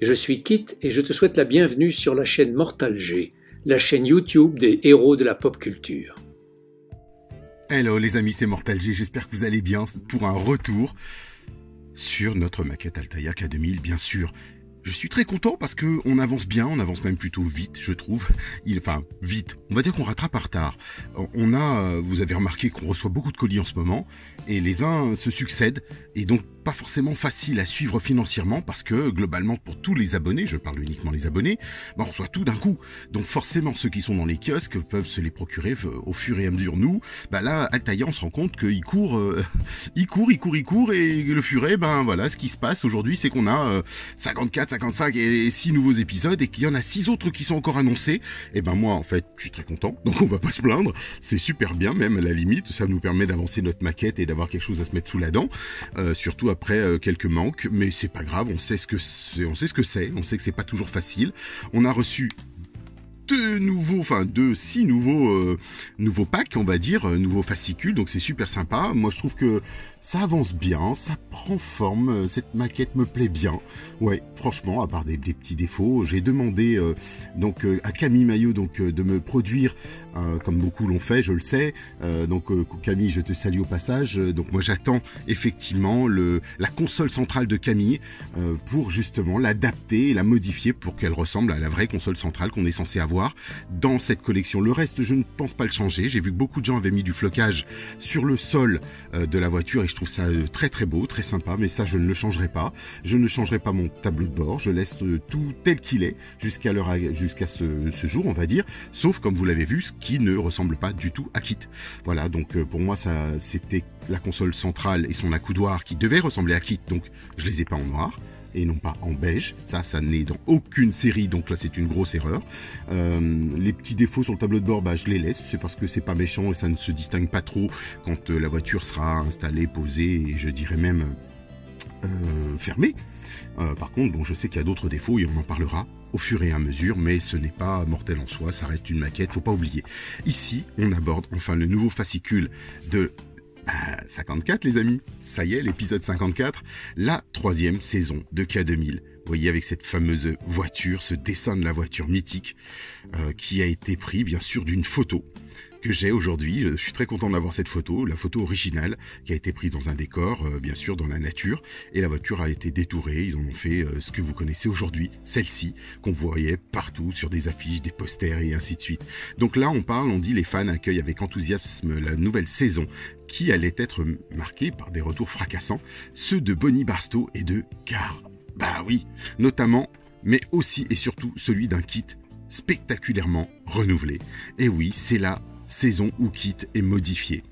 Je suis Kit et je te souhaite la bienvenue sur la chaîne Mortal G, la chaîne YouTube des héros de la pop culture. Hello les amis, c'est Mortal G, j'espère que vous allez bien pour un retour sur notre maquette Altaïa K2000 bien sûr. Je suis très content parce que on avance bien, on avance même plutôt vite, je trouve. Enfin, vite. On va dire qu'on rattrape en retard. Vous avez remarqué qu'on reçoit beaucoup de colis en ce moment, et les uns se succèdent, et donc pas forcément facile à suivre financièrement parce que globalement pour tous les abonnés, je parle uniquement des abonnés, on reçoit tout d'un coup. Donc forcément ceux qui sont dans les kiosques peuvent se les procurer au fur et à mesure. Nous, là, Altaïa, on se rend compte qu'il court, il court, et le furet, voilà, ce qui se passe aujourd'hui, c'est qu'on a 54, 55 et 6 nouveaux épisodes et qu'il y en a 6 autres qui sont encore annoncés. Et moi en fait je suis très content, donc on va pas se plaindre, c'est super bien, même à la limite ça nous permet d'avancer notre maquette et d'avoir quelque chose à se mettre sous la dent, surtout après quelques manques, mais c'est pas grave, on sait ce que c'est, on sait que c'est pas toujours facile. On a reçu 6 nouveaux packs, on va dire, nouveaux fascicules, donc c'est super sympa. Moi je trouve que ça avance bien, ça prend forme, cette maquette me plaît bien. Ouais, franchement, à part des petits défauts, j'ai demandé à Camille Maillot de me produire, comme beaucoup l'ont fait, je le sais. Camille, je te salue au passage. Donc moi j'attends effectivement la console centrale de Camille pour justement l'adapter et la modifier pour qu'elle ressemble à la vraie console centrale qu'on est censé avoir dans cette collection. Le reste, je ne pense pas le changer. J'ai vu que beaucoup de gens avaient mis du flocage sur le sol de la voiture et je trouve ça très très beau, très sympa, mais ça je ne le changerai pas. Je ne changerai pas mon tableau de bord, je laisse tout tel qu'il est jusqu'à ce jour, on va dire, sauf comme vous l'avez vu, ce qui ne ressemble pas du tout à Kit. Voilà, donc pour moi ça c'était la console centrale et son accoudoir qui devaient ressembler à Kit, donc je les ai pas en noir et non pas en beige, ça n'est dans aucune série, donc là c'est une grosse erreur. Les petits défauts sur le tableau de bord, je les laisse, c'est parce que c'est pas méchant et ça ne se distingue pas trop quand la voiture sera installée, posée et je dirais même fermée. Par contre, je sais qu'il y a d'autres défauts et on en parlera au fur et à mesure, mais ce n'est pas mortel en soi, ça reste une maquette, faut pas oublier. Ici, on aborde enfin le nouveau fascicule de 54 les amis, ça y est, l'épisode 54, la 3e saison de K2000. Vous voyez, avec cette fameuse voiture, ce dessin de la voiture mythique qui a été pris bien sûr d'une photo que j'ai aujourd'hui. Je suis très content d'avoir cette photo, la photo originale qui a été prise dans un décor, bien sûr dans la nature, et la voiture a été détourée. Ils en ont fait ce que vous connaissez aujourd'hui, celle-ci qu'on voyait partout sur des affiches, des posters et ainsi de suite. Donc là on dit les fans accueillent avec enthousiasme la nouvelle saison qui allait être marquée par des retours fracassants, ceux de Bonnie Barstow et de Car. Oui, notamment, mais aussi et surtout celui d'un Kit spectaculairement renouvelé. Et oui, c'est la saison où Kit est modifié.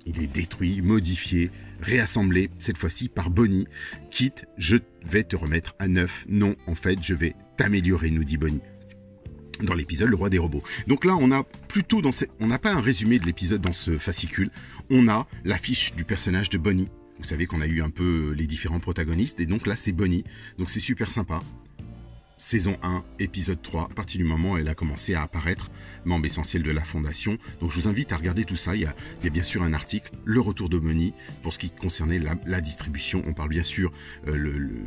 Il est détruit, modifié, réassemblé, cette fois-ci par Bonnie. Kit, je vais te remettre à neuf. Non, en fait, je vais t'améliorer, nous dit Bonnie. Dans l'épisode Le Roi des Robots. Donc là, on n'a pas un résumé de l'épisode dans ce fascicule. On a l'affiche du personnage de Bonnie. Vous savez qu'on a eu un peu les différents protagonistes, et donc là, c'est Bonnie. Donc c'est super sympa. Saison 1, épisode 3, à partir du moment où elle a commencé à apparaître, membre essentiel de la fondation. Donc je vous invite à regarder tout ça. Il y a bien sûr un article, le retour de Bonnie, pour ce qui concernait la distribution. On parle bien sûr,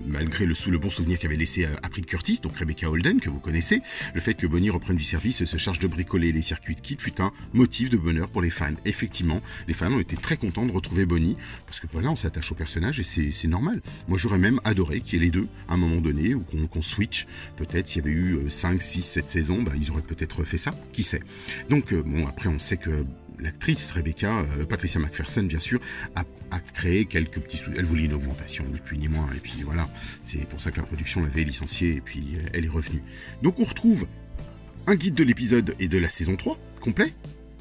malgré le bon souvenir qu'avait laissé April Curtis, donc Rebecca Holden, que vous connaissez, le fait que Bonnie reprenne du service et se charge de bricoler les circuits de Kit fut un motif de bonheur pour les fans. Effectivement, les fans ont été très contents de retrouver Bonnie, parce que voilà, on s'attache au personnage et c'est normal. Moi j'aurais même adoré qu'il y ait les deux, à un moment donné, ou qu'on switch. Peut-être s'il y avait eu 5, 6, 7 saisons, ils auraient peut-être fait ça, qui sait. Donc après on sait que l'actrice Patricia McPherson bien sûr, a créé quelques petits sous. Elle voulait une augmentation, ni plus ni moins, et puis voilà, c'est pour ça que la production l'avait licenciée, et puis elle est revenue. Donc on retrouve un guide de l'épisode et de la saison 3, complet,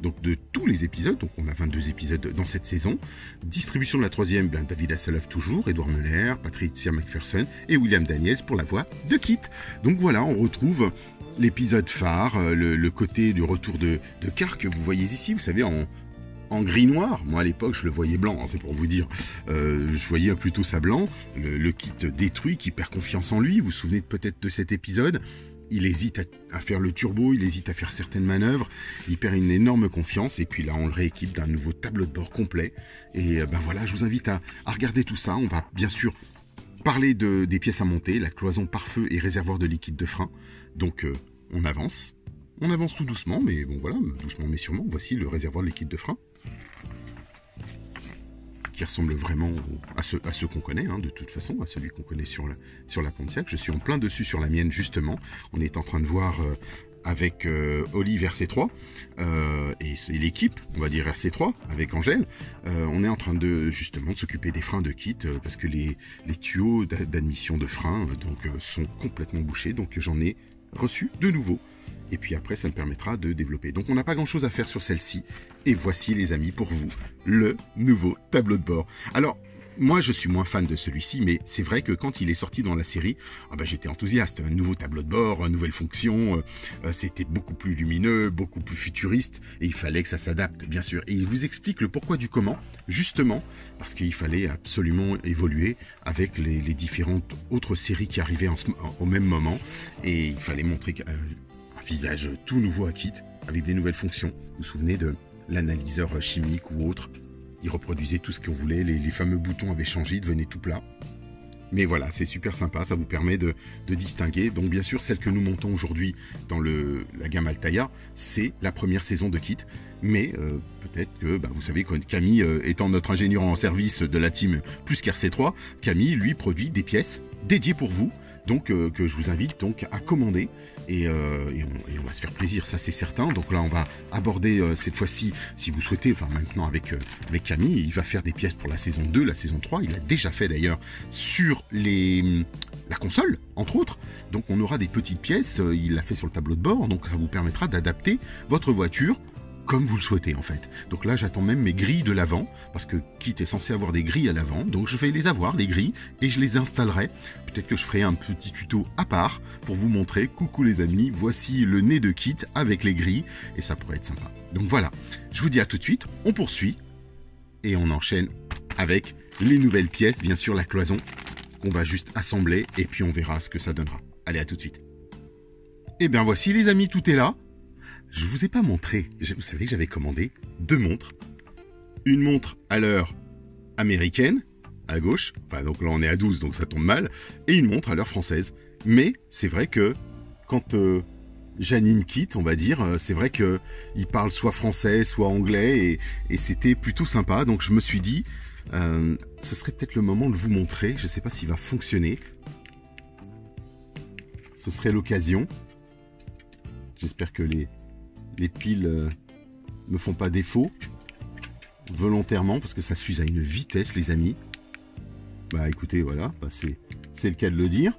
donc de tous les épisodes, donc on a 22 épisodes dans cette saison. Distribution de la 3e, David Hasselhoff toujours, Edouard Muller, Patricia McPherson et William Daniels pour la voix de Kit. Donc voilà, on retrouve l'épisode phare, le côté du retour de Car que vous voyez ici, vous savez, en gris-noir. Moi à l'époque je le voyais blanc, c'est pour vous dire, je voyais plutôt ça blanc, le Kit détruit, qui perd confiance en lui. Vous vous souvenez peut-être de cet épisode. Il hésite à faire le turbo, il hésite à faire certaines manœuvres, il perd une énorme confiance, et puis là on le rééquipe d'un nouveau tableau de bord complet. Et voilà, je vous invite à regarder tout ça. On va bien sûr parler des pièces à monter, la cloison pare-feu et réservoir de liquide de frein. Donc on avance. On avance tout doucement, mais bon voilà, doucement mais sûrement. Voici le réservoir de liquide de frein, qui ressemble vraiment à ceux qu'on connaît, hein, de toute façon, à celui qu'on connaît sur la Pontiac. Je suis en plein dessus sur la mienne, justement. On est en train de voir avec Olive RC3 et c'est l'équipe, on va dire RC3, avec Angèle. On est en train de justement de s'occuper des freins de kit parce que les tuyaux d'admission de frein sont complètement bouchés. Donc j'en ai reçu de nouveau. Et puis après, ça me permettra de développer. Donc on n'a pas grand-chose à faire sur celle-ci. Et voici, les amis, pour vous, le nouveau tableau de bord. Alors, moi, je suis moins fan de celui-ci, mais c'est vrai que quand il est sorti dans la série, j'étais enthousiaste. Un nouveau tableau de bord, une nouvelle fonction, c'était beaucoup plus lumineux, beaucoup plus futuriste, et il fallait que ça s'adapte, bien sûr. Et il vous explique le pourquoi du comment, justement, parce qu'il fallait absolument évoluer avec les différentes autres séries qui arrivaient au même moment, et il fallait montrer un visage tout nouveau à Kit, avec des nouvelles fonctions. Vous vous souvenez de l'analyseur chimique ou autre? Il reproduisait tout ce qu'on voulait, les fameux boutons avaient changé, ils devenaient tout plats. Mais voilà, c'est super sympa, ça vous permet de distinguer. Donc bien sûr, celle que nous montons aujourd'hui dans la gamme Altaïa, c'est la première saison de Kit. Mais peut-être que, vous savez, quand Camille, étant notre ingénieur en service de la team plus qu'RC3, Camille, lui, produit des pièces dédiées pour vous. Donc que je vous invite donc à commander et on va se faire plaisir, ça c'est certain. Donc là on va aborder cette fois-ci, si vous souhaitez, maintenant avec Camille, il va faire des pièces pour la saison 2, la saison 3, il a déjà fait d'ailleurs sur la console, entre autres. Donc on aura des petites pièces, il l'a fait sur le tableau de bord, donc ça vous permettra d'adapter votre voiture comme vous le souhaitez en fait. Donc là j'attends même mes grilles de l'avant, parce que Kit est censé avoir des grilles à l'avant, donc je vais les avoir, les grilles, et je les installerai. Peut-être que je ferai un petit tuto à part pour vous montrer, coucou les amis, voici le nez de Kit avec les grilles, et ça pourrait être sympa. Donc voilà, je vous dis à tout de suite, on poursuit, et on enchaîne avec les nouvelles pièces, bien sûr la cloison, qu'on va juste assembler, et puis on verra ce que ça donnera. Allez, à tout de suite. Et bien voici les amis, tout est là. Je vous ai pas montré, vous savez que j'avais commandé 2 montres. Une montre à l'heure américaine, à gauche, donc là on est à 12 donc ça tombe mal, et une montre à l'heure française. Mais c'est vrai que quand j'anime Kit, on va dire, c'est vrai qu'il parle soit français, soit anglais, et c'était plutôt sympa. Donc je me suis dit, ce serait peut-être le moment de vous montrer, je sais pas s'il va fonctionner. Ce serait l'occasion. J'espère que les piles me font pas défaut volontairement, parce que ça s'use à une vitesse les amis. Écoutez, voilà, c'est le cas de le dire.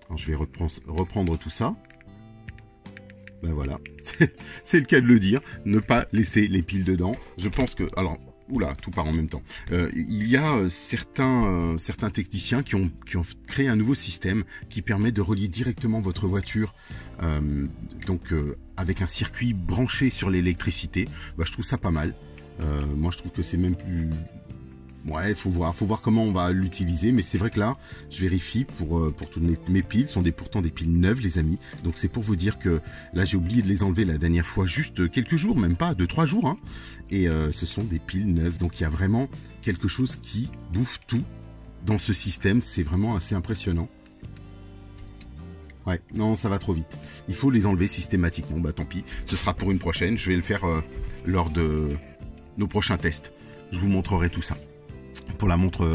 Alors, je vais reprendre tout ça. Voilà, c'est le cas de le dire, ne pas laisser les piles dedans. Je pense que, alors, oula, tout part en même temps. Il y a certains techniciens qui ont créé un nouveau système qui permet de relier directement votre voiture avec un circuit branché sur l'électricité. Je trouve ça pas mal. Moi, je trouve que c'est même plus... Ouais, faut voir comment on va l'utiliser, mais c'est vrai que là, je vérifie pour toutes mes piles, sont pourtant des piles neuves, les amis. Donc c'est pour vous dire que là, j'ai oublié de les enlever la dernière fois, juste quelques jours, même pas 2-3 jours, hein. Et ce sont des piles neuves, donc il y a vraiment quelque chose qui bouffe tout dans ce système. C'est vraiment assez impressionnant. Ouais, non, ça va trop vite. Il faut les enlever systématiquement. Tant pis, ce sera pour une prochaine. Je vais le faire lors de nos prochains tests. Je vous montrerai tout ça. Pour la montre,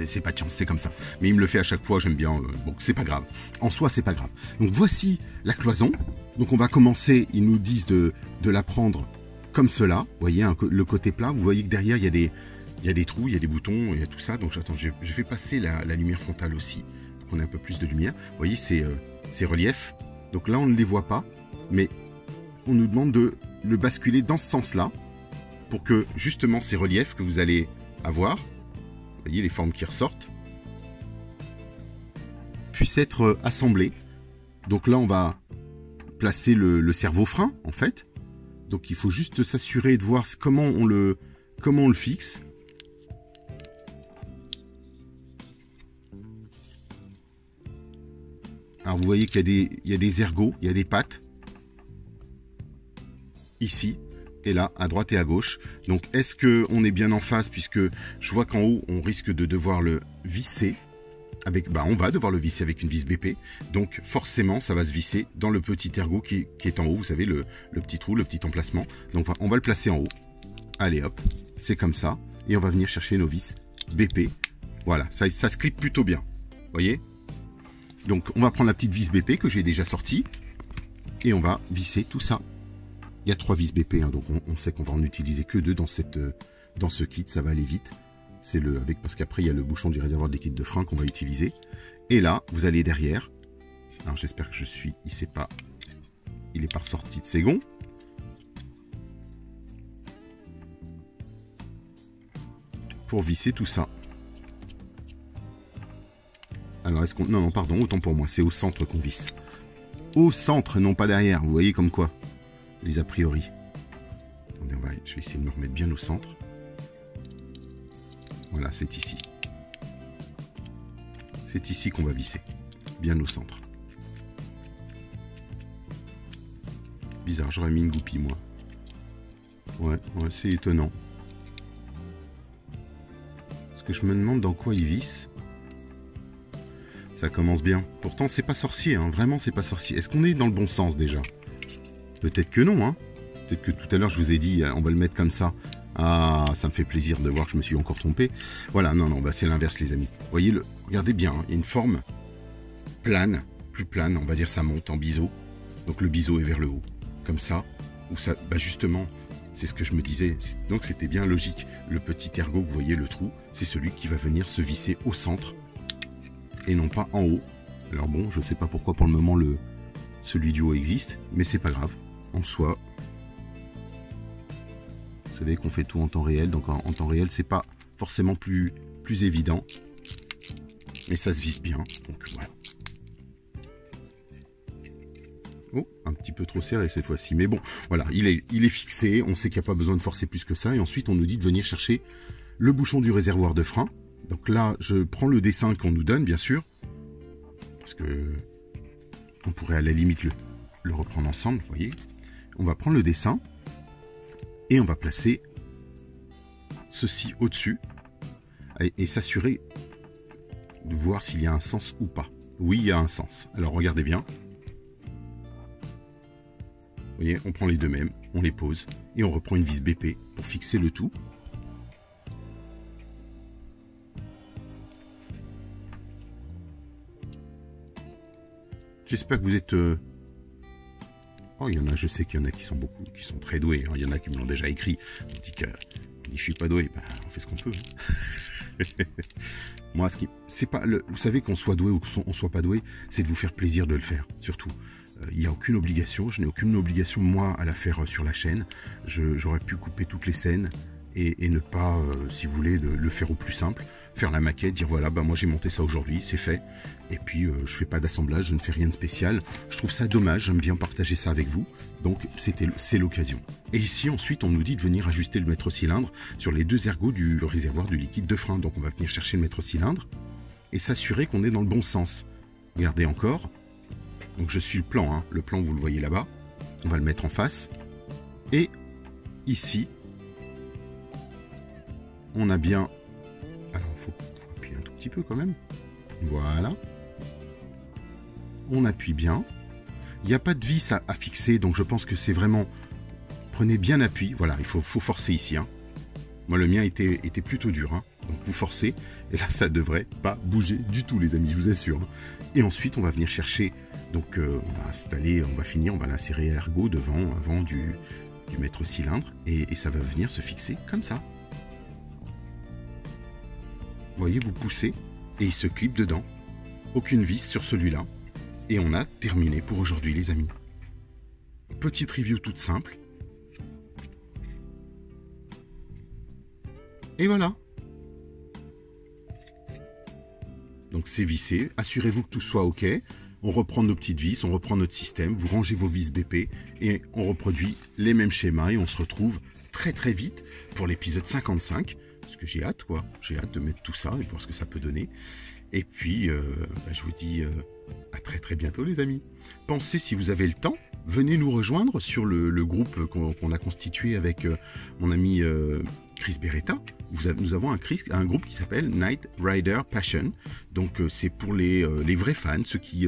c'est pas de chance, c'est comme ça. Mais il me le fait à chaque fois, j'aime bien. Bon, c'est pas grave. En soi, c'est pas grave. Donc voici la cloison. Donc on va commencer, ils nous disent de la prendre comme cela. Vous voyez, le côté plat. Vous voyez que derrière, il y a des trous, il y a des boutons, il y a tout ça. Donc j'attends, je vais passer la lumière frontale aussi, pour qu'on ait un peu plus de lumière. Vous voyez, c'est relief. Donc là, on ne les voit pas, mais on nous demande de le basculer dans ce sens-là, pour que justement ces reliefs que vous allez avoir, vous voyez les formes qui ressortent, puissent être assemblés. Donc là, on va placer le cerveau-frein, en fait. Donc il faut juste s'assurer de voir comment on le fixe. Alors vous voyez qu'il y a des ergots, il y a des pattes. Ici. Et là, à droite et à gauche. Donc, est-ce qu'on est bien en face, puisque je vois qu'en haut, on risque de devoir le visser. on va devoir le visser avec une vis BP. Donc forcément, ça va se visser dans le petit ergot qui est en haut. Vous savez, le petit trou, le petit emplacement. Donc on va le placer en haut. Allez hop, c'est comme ça. Et on va venir chercher nos vis BP. Voilà, ça se clip plutôt bien. Vous voyez? Donc on va prendre la petite vis BP que j'ai déjà sortie. Et on va visser tout ça. Il y a 3 vis BP, hein, donc on sait qu'on va en utiliser que 2 dans ce kit. Ça va aller vite. C'est parce qu'après il y a le bouchon du réservoir de liquide de frein qu'on va utiliser. Et là, vous allez derrière. Alors j'espère que il est pas ressorti de ses gonds. Pour visser tout ça. Alors est-ce qu'on... Non, pardon, autant pour moi, c'est au centre qu'on visse. Au centre, non pas derrière, vous voyez comme quoi. Les a priori. Attendez, je vais essayer de me remettre bien au centre. Voilà, c'est ici. C'est ici qu'on va visser. Bien au centre. Bizarre, j'aurais mis une goupille, moi. Ouais, c'est étonnant. Parce que je me demande dans quoi il visse. Ça commence bien. Pourtant, c'est pas sorcier, hein. Vraiment, c'est pas sorcier. Est-ce qu'on est dans le bon sens, déjà? Peut-être que non, hein. Peut-être que tout à l'heure, je vous ai dit, on va le mettre comme ça. Ah, ça me fait plaisir de voir que je me suis encore trompé. Voilà, non, c'est l'inverse, les amis. Vous voyez, regardez bien, hein, il y a une forme plane, plus plane, on va dire ça monte en biseau. Donc le biseau est vers le haut, comme ça. Ou ça, justement, c'est ce que je me disais. Donc c'était bien logique. Le petit ergot, vous voyez le trou, c'est celui qui va venir se visser au centre et non pas en haut. Alors bon, je sais pas pourquoi pour le moment celui du haut existe, mais c'est pas grave. En soi, vous savez qu'on fait tout en temps réel, donc en temps réel, c'est pas forcément plus évident. Mais ça se visse bien, donc voilà. Oh, un petit peu trop serré cette fois-ci. Mais bon, voilà, il est fixé. On sait qu'il n'y a pas besoin de forcer plus que ça. Et ensuite, on nous dit de venir chercher le bouchon du réservoir de frein. Donc là, je prends le dessin qu'on nous donne, bien sûr. Parce que on pourrait à la limite le reprendre ensemble, vous voyez. On va prendre le dessin. Et on va placer ceci au-dessus. Et s'assurer de voir s'il y a un sens ou pas. Oui, il y a un sens. Alors, regardez bien. Vous voyez, on prend les deux mêmes, on les pose et on reprend une vis BP pour fixer le tout. J'espère que vous êtes... Oh, il y en a, je sais qu'il y en a qui sont beaucoup, qui sont très doués. Hein. Il y en a qui me l'ont déjà écrit. On dit que je suis pas doué. Ben, on fait ce qu'on peut. Moi, c'est pas vous savez qu'on soit doué ou qu'on soit pas doué, c'est de vous faire plaisir de le faire, surtout. Il n'y a aucune obligation, je n'ai aucune obligation moi à la faire sur la chaîne. J'aurais pu couper toutes les scènes et ne pas, si vous voulez, le faire au plus simple. Faire la maquette, dire voilà, moi j'ai monté ça aujourd'hui, c'est fait. Et puis je fais pas d'assemblage, je ne fais rien de spécial. Je trouve ça dommage, j'aime bien partager ça avec vous. Donc c'est l'occasion. Et ici ensuite on nous dit de venir ajuster le mètre-cylindre sur les deux ergots du réservoir du liquide de frein. Donc on va venir chercher le mètre-cylindre et s'assurer qu'on est dans le bon sens. Regardez encore. Donc je suis le plan, hein. Le plan vous le voyez là-bas. On va le mettre en face. Et ici, on a bien... Alors il faut appuyer un tout petit peu quand même. Voilà. On appuie bien. Il n'y a pas de vis à fixer, donc je pense que c'est vraiment... Prenez bien appui. Voilà, il faut forcer ici. Hein. Moi le mien était plutôt dur. Hein. Donc vous forcez. Et là ça devrait pas bouger du tout les amis, je vous assure. Hein. Et ensuite on va venir chercher... Donc on va installer, on va l'insérer ergot avant du mètre-cylindre et ça va venir se fixer comme ça. Vous voyez, vous poussez et il se clip dedans. Aucune vis sur celui-là. Et on a terminé pour aujourd'hui les amis. Petite review toute simple. Et voilà. Donc c'est vissé. Assurez-vous que tout soit OK. On reprend nos petites vis, on reprend notre système, vous rangez vos vis BP et on reproduit les mêmes schémas et on se retrouve très très vite pour l'épisode 55, parce que j'ai hâte quoi, j'ai hâte de mettre tout ça et de voir ce que ça peut donner. Et puis je vous dis à très très bientôt les amis. Pensez si vous avez le temps, venez nous rejoindre sur le groupe qu'on a constitué avec mon ami Chris Beretta, nous avons un groupe qui s'appelle Knight Rider Passion. Donc c'est pour les vrais fans, ceux qui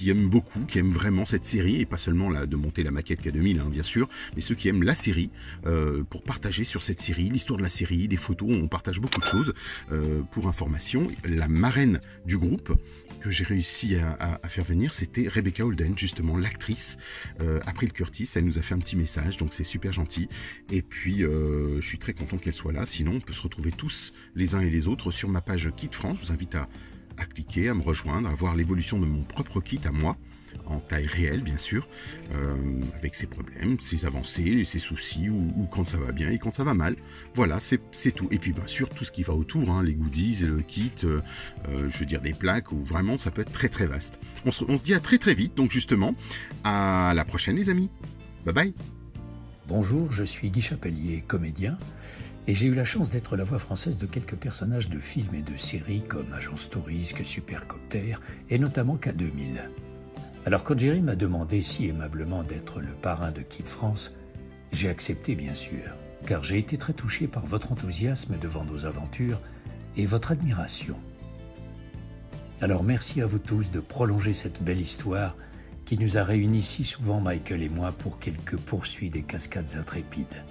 aiment beaucoup, qui aiment vraiment cette série, et pas seulement de monter la maquette K2000, hein, bien sûr, mais ceux qui aiment la série, pour partager sur cette série, l'histoire de la série, des photos, on partage beaucoup de choses. Pour information, la marraine du groupe que j'ai réussi à faire venir, c'était Rebecca Holden, justement l'actrice. April Curtis, elle nous a fait un petit message, donc c'est super gentil. Et puis je suis très content qu'elle soit là. Sinon, on peut se retrouver tous les uns et les autres sur ma page Kit France. Je vous invite à cliquer, à me rejoindre, à voir l'évolution de mon propre kit à moi, en taille réelle bien sûr, avec ses problèmes, ses avancées, ses soucis, ou quand ça va bien et quand ça va mal. Voilà, c'est tout. Et puis bien sûr tout ce qui va autour, hein, les goodies, le kit, je veux dire des plaques, ou vraiment ça peut être très très vaste. On se dit à très très vite, donc justement, à la prochaine les amis. Bye bye. Bonjour, je suis Guy Chapelier, comédien, et j'ai eu la chance d'être la voix française de quelques personnages de films et de séries comme Agence Tourisque, Supercopter et notamment K2000. Alors quand Jerry m'a demandé si aimablement d'être le parrain de Kit France, j'ai accepté bien sûr, car j'ai été très touché par votre enthousiasme devant nos aventures et votre admiration. Alors merci à vous tous de prolonger cette belle histoire qui nous a réunis si souvent, Michael et moi, pour quelques poursuites des cascades intrépides.